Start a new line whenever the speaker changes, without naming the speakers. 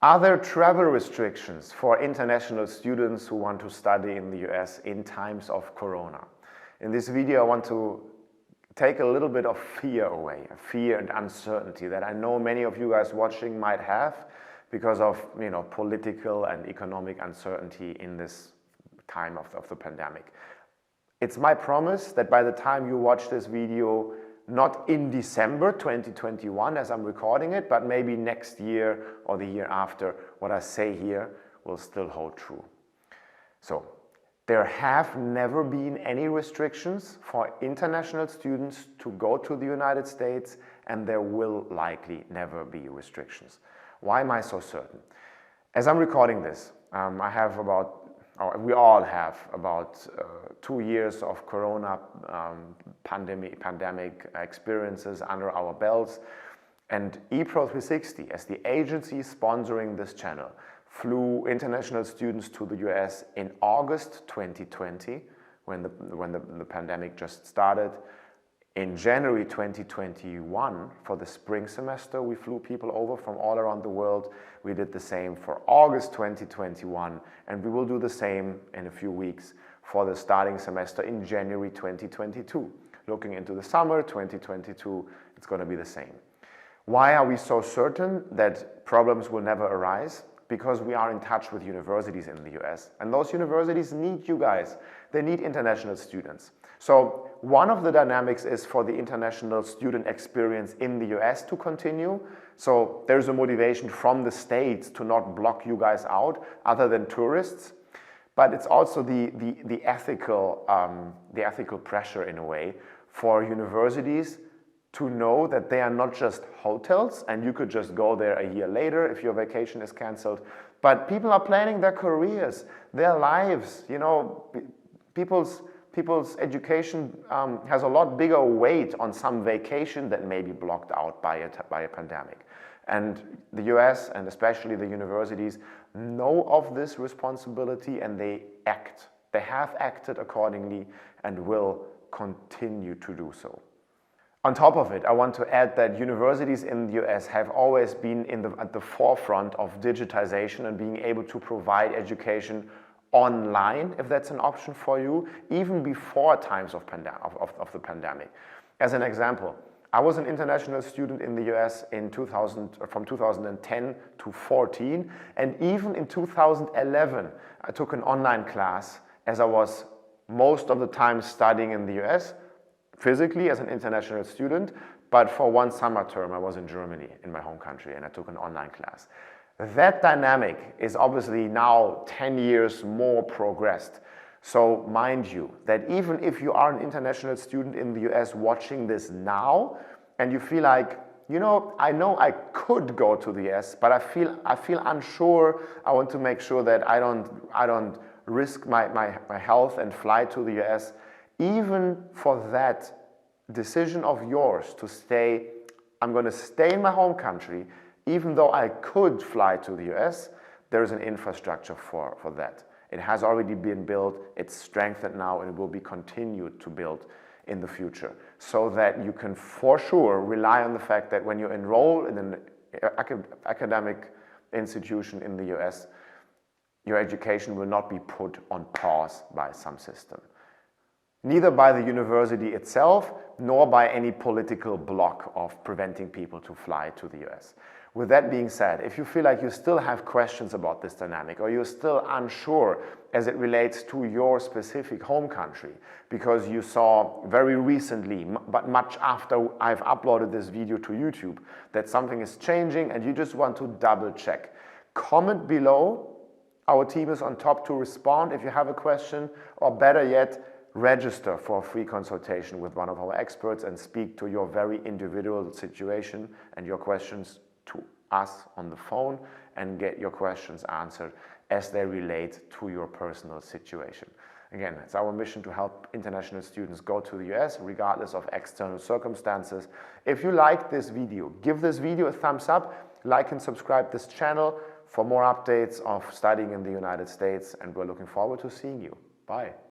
Are there travel restrictions for international students who want to study in the US in times of Corona? In this video, I want to take a little bit of fear away, fear and uncertainty that I know many of you guys watching might have because of political and economic uncertainty in this time of the pandemic. It's my promise that by the time you watch this video, not in December 2021 as I'm recording it, but maybe next year or the year after, what I say here will still hold true. So, there have never been any restrictions for international students to go to the United States, and there will likely never be restrictions. Why am I so certain? As I'm recording this, we all have about 2 years of Corona pandemic experiences under our belts, and Epro 360, as the agency sponsoring this channel, flew international students to the US in August 2020, when the pandemic just started. In January 2021, for the spring semester, we flew people over from all around the world. We did the same for August 2021, and we will do the same in a few weeks for the starting semester in January 2022. Looking into the summer 2022, it's going to be the same. Why are we so certain that problems will never arise? Because we are in touch with universities in the US, and those universities need you guys. They need international students. So one of the dynamics is for the international student experience in the US to continue. So there's a motivation from the states to not block you guys out other than tourists. But it's also the ethical pressure in a way for universities to know that they are not just hotels and you could just go there a year later if your vacation is canceled, but people are planning their careers, their lives. People's education has a lot bigger weight on some vacation that may be blocked out by a pandemic. And the US, and especially the universities, know of this responsibility and they act. They have acted accordingly and will continue to do so. On top of it, I want to add that universities in the US have always been at the forefront of digitization and being able to provide education online, if that's an option for you, even before times of the pandemic. As an example, I was an international student in the US from 2010 to 14, and even in 2011, I took an online class as I was most of the time studying in the US, physically as an international student, but for one summer term I was in Germany, in my home country, and I took an online class. That dynamic is obviously now 10 years more progressed. So mind you, that even if you are an international student in the US watching this now, and you feel like, I know I could go to the US, but I feel unsure. I want to make sure that I don't risk my health and fly to the US. Even for that decision of yours to stay, I'm going to stay in my home country, even though I could fly to the US, there is an infrastructure for that. It has already been built, it's strengthened now, and it will be continued to build in the future, so that you can for sure rely on the fact that when you enroll in an academic institution in the US, your education will not be put on pause by some system. Neither by the university itself, nor by any political block of preventing people to fly to the US. With that being said, if you feel like you still have questions about this dynamic, or you're still unsure as it relates to your specific home country, because you saw very recently, but much after I've uploaded this video to YouTube, that something is changing and you just want to double check, comment below. Our team is on top to respond if you have a question, or better yet, register for a free consultation with one of our experts and speak to your very individual situation and your questions to us on the phone, and get your questions answered as they relate to your personal situation. Again, it's our mission to help international students go to the US regardless of external circumstances. If you like this video, give this video a thumbs up, like and subscribe this channel for more updates of studying in the United States, and we're looking forward to seeing you. Bye.